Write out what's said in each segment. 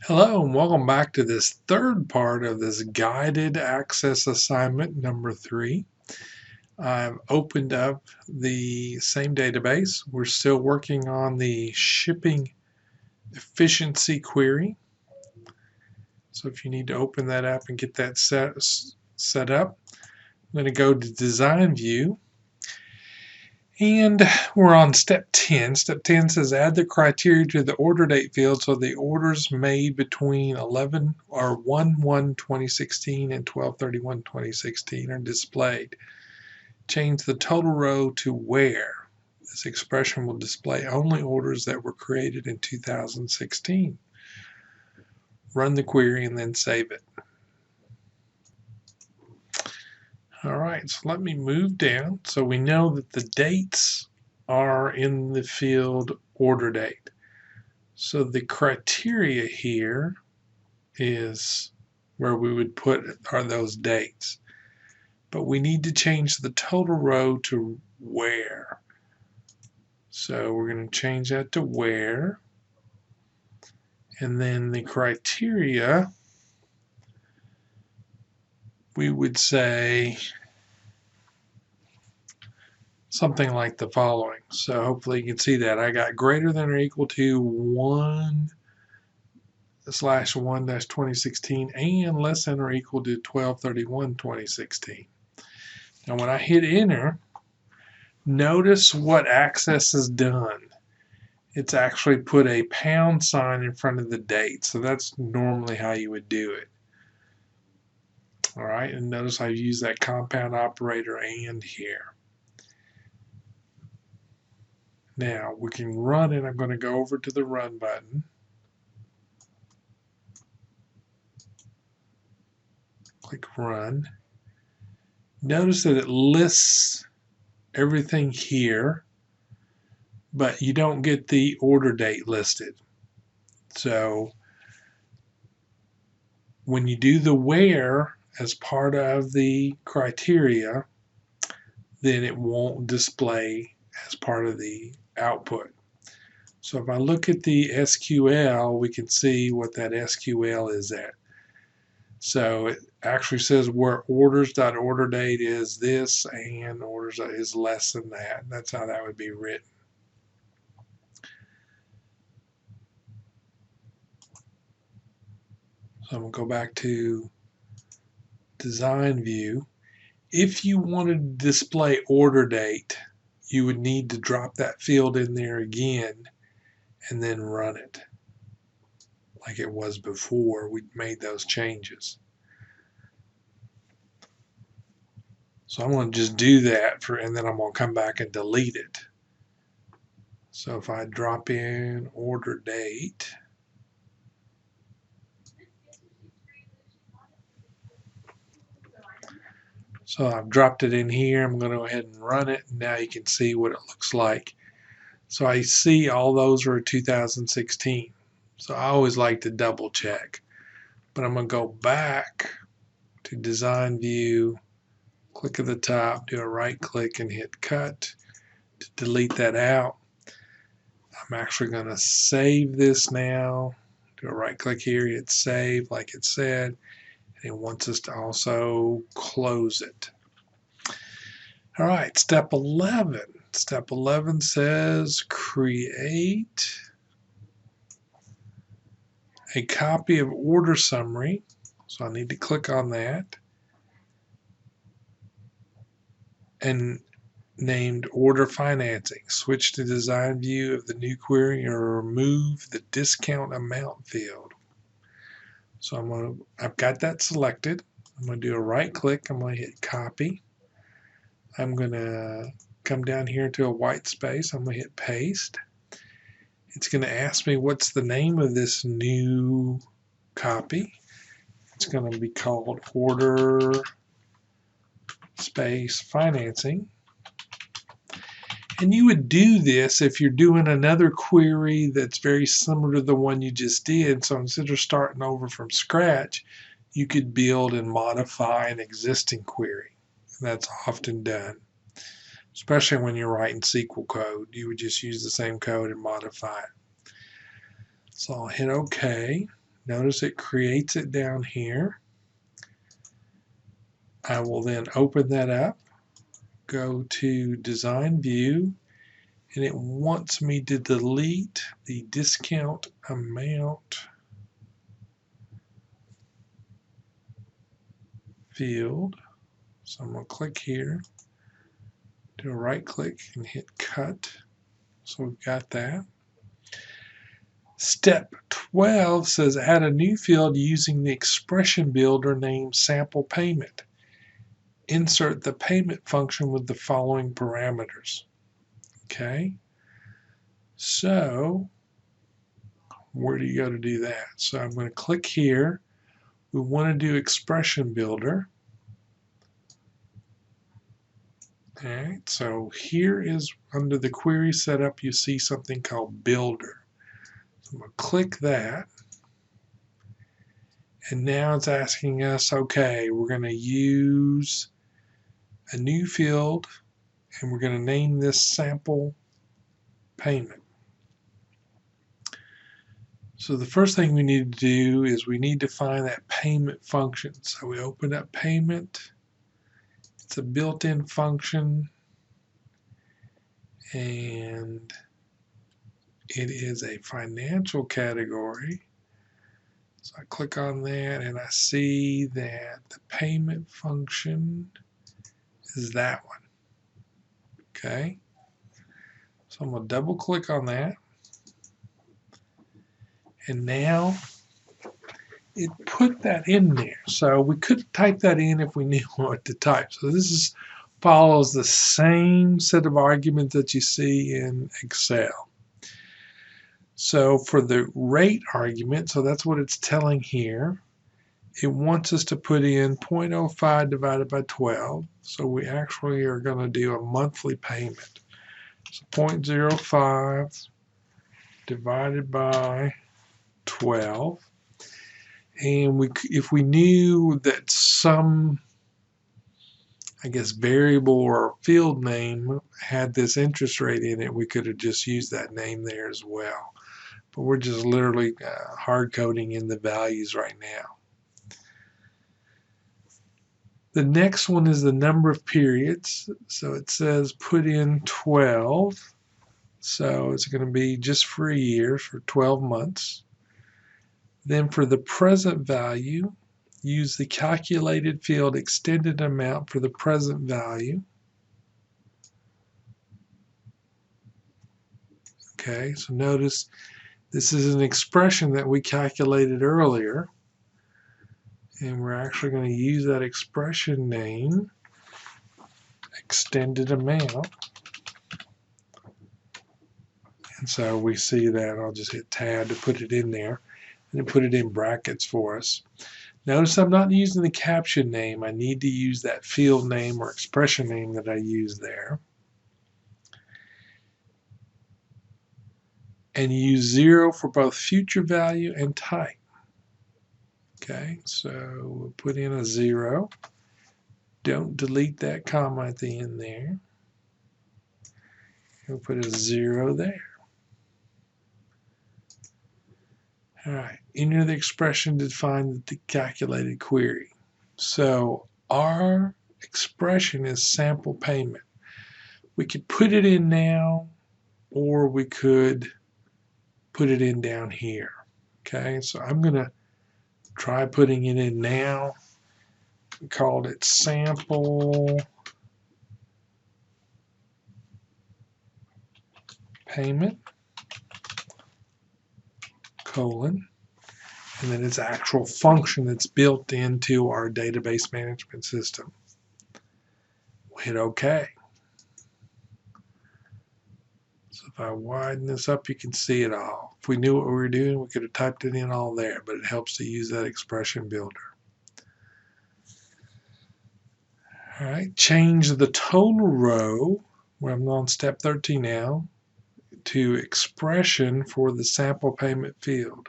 Hello and welcome back to this third part of this guided access assignment number 3. I've opened up the same database. We're still working on the shipping efficiency query. So if you need to open that up and get that set up, I'm going to go to design view. And we're on step 10. Step 10 says add the criteria to the order date field so the orders made between 1/1/2016 and 12/31/2016 are displayed. Change the total row to where. This expression will display only orders that were created in 2016. Run the query and then save it. All right, so let me move down. So we know that the dates are in the field order date. So the criteria here is where we would put are those dates. But we need to change the total row to where. So we're going to change that to where. And then the criteria, we would say something like the following. So hopefully you can see that. I got greater than or equal to 1/1-2016 and less than or equal to 12/31/2016. Now when I hit enter, notice what access has done. It's actually put a pound sign in front of the date. So that's normally how you would do it. All right, and notice I use that compound operator and here. Now we can run it. I'm going to go over to the run button. Click run. Notice that it lists everything here, but you don't get the order date listed. So when you do the where as part of the criteria, then it won't display as part of the output. So if I look at the SQL, we can see what that SQL is at. So it actually says where orders.order date is this and orders is less than that. That's how that would be written. So I'm going to go back to design view. If you wanted to display order date, you would need to drop that field in there again and then run it like it was before we made those changes. So I'm going to just do that and then I'm going to come back and delete it. So if I drop in order date, so I've dropped it in here. I'm going to go ahead and run it. Now you can see what it looks like. So I see all those are 2016. So I always like to double check. But I'm going to go back to design view, click at the top, do a right click and hit cut to delete that out. I'm actually going to save this now. Do a right click here, hit save like it said. And it wants us to also close it. All right, step 11. Step 11 says create a copy of order summary. So I need to click on that. And named order financing. Switch to design view of the new query or remove the discount amount field. So I've got that selected. I'm going to do a right click. I'm going to hit copy. I'm going to come down here to a white space. I'm going to hit paste. It's going to ask me what's the name of this new copy. It's going to be called order space financing. And you would do this if you're doing another query that's very similar to the one you just did. So instead of starting over from scratch, you could build and modify an existing query. And that's often done, especially when you're writing SQL code. You would just use the same code and modify it. So I'll hit OK. Notice it creates it down here. I will then open that up, go to Design View, and it wants me to delete the discount amount field. So I'm going to click here, do a right click and hit cut. So we've got that. Step 12 says add a new field using the expression builder named sample payment. Insert the payment function with the following parameters. Okay, so where do you go to do that? So I'm going to click here. We want to do expression builder. All right, so here is under the query setup, you see something called builder. So I'm going to click that. And now it's asking us, okay, we're going to use a new field and we're going to name this sample payment. So the first thing we need to do is we need to find that payment function. So we open up payment. It's a built-in function and it is a financial category. So I click on that and I see that the payment function is that one. Okay. So I'm going to double click on that. And now it put that in there. So we could type that in if we knew what to type. So this follows the same set of arguments that you see in Excel. So for the rate argument, so that's what it's telling here, it wants us to put in 0.05 divided by 12. So we actually are going to do a monthly payment. So 0.05 divided by 12. And if we knew that some, I guess, variable or field name had this interest rate in it, we could have just used that name there as well. But we're just literally hard coding in the values right now. The next one is the number of periods. So it says put in 12. So it's going to be just for a year, for 12 months. Then for the present value, use the calculated field extended amount for the present value. Okay, so notice this is an expression that we calculated earlier. And we're actually going to use that expression name, extended amount. And so we see that. I'll just hit tab to put it in there. And put it in brackets for us. Notice I'm not using the caption name. I need to use that field name or expression name that I used there. And use 0 for both future value and type. Okay, so we'll put in a 0. Don't delete that comma at the end there. We'll put a 0 there. All right, enter the expression to define the calculated query. So our expression is sample payment. We could put it in now, or we could put it in down here. Okay, so I'm going to try putting it in now. We called it sample payment, colon, and then its actual function that's built into our database management system. We'll hit OK. So if I widen this up, you can see it all. If we knew what we were doing, we could have typed it in all there, but it helps to use that expression builder. All right, change the total row, where I'm on step 13 now, to expression for the sample payment field.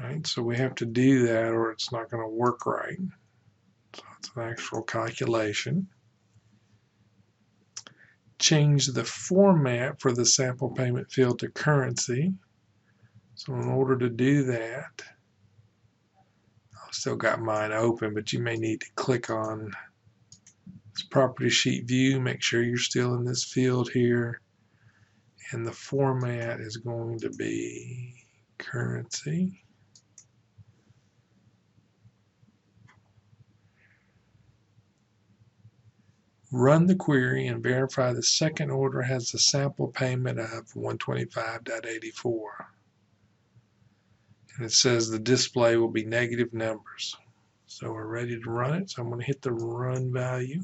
All right, so we have to do that or it's not going to work right. So it's an actual calculation. Change the format for the sample payment field to currency. So in order to do that, I've still got mine open, but you may need to click on this property sheet view, make sure you're still in this field here, and the format is going to be currency. Run the query and verify the second order has the sample payment of 125.84. And it says the display will be negative numbers. So we're ready to run it. So I'm going to hit the run value.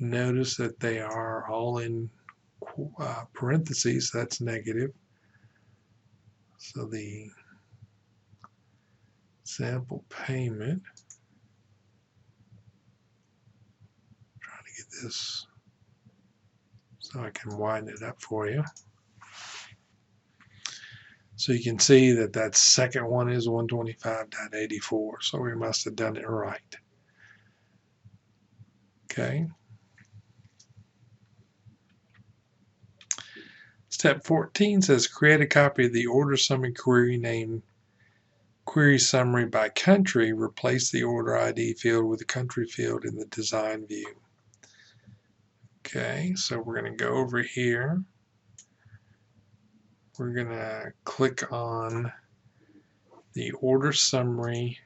Notice that they are all in parentheses. That's negative. So the sample payment, trying to get this so I can widen it up for you. So you can see that that second one is 125.84. So we must have done it right. Okay. Step 14 says create a copy of the order summary query named Query Summary by Country. Replace the order ID field with the country field in the design view. Okay, so we're going to go over here. We're going to click on the order summary,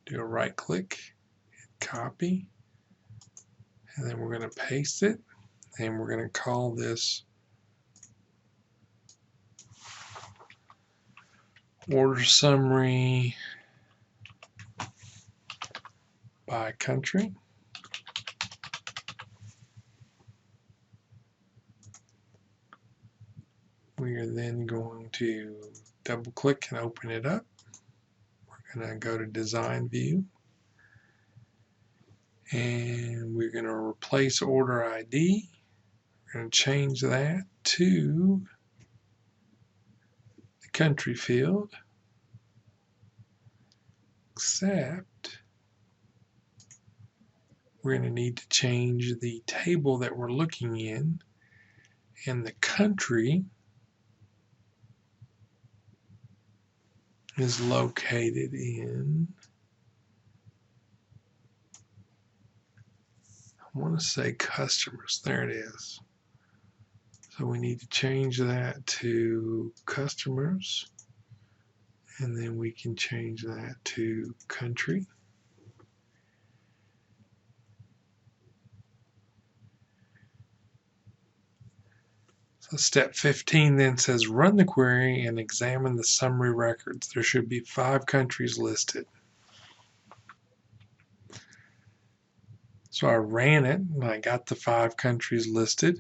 do a right click, hit copy, and then we're going to paste it, and we're going to call this order summary by country. We are then going to double click and open it up. We're going to go to design view, and we're going to replace order ID. We're going to change that to the country field, except we're going to need to change the table that we're looking in, and the country is located in, I want to say customers. There it is. So we need to change that to customers, and then we can change that to country. So step 15 then says run the query and examine the summary records. There should be 5 countries listed. So I ran it and I got the 5 countries listed.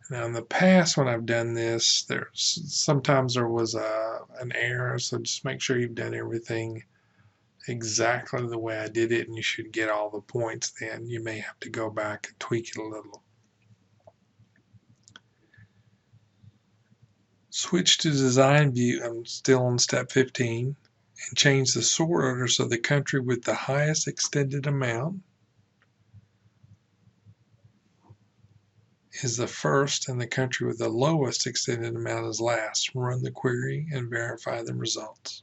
Now in the past when I've done this, sometimes there was an error, so just make sure you've done everything exactly the way I did it and you should get all the points then. You may have to go back and tweak it a little. Switch to design view, I'm still on step 15, and change the sort order so the country with the highest extended amount is the first and the country with the lowest extended amount is last. Run the query and verify the results.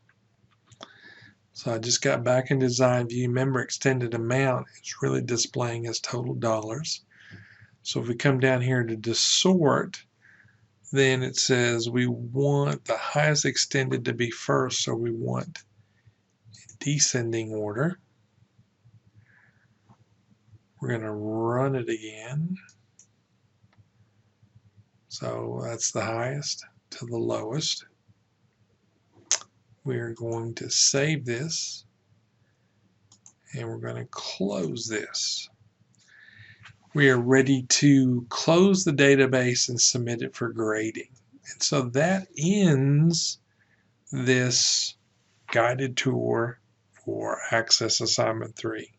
So I just got back in design view. Remember, extended amount is really displaying as total dollars. So if we come down here to sort, then it says we want the highest extended to be first, so we want descending order. We're going to run it again. So that's the highest to the lowest. We're going to save this and we're going to close this. We are ready to close the database and submit it for grading. And so that ends this guided tour for Access Assignment 3.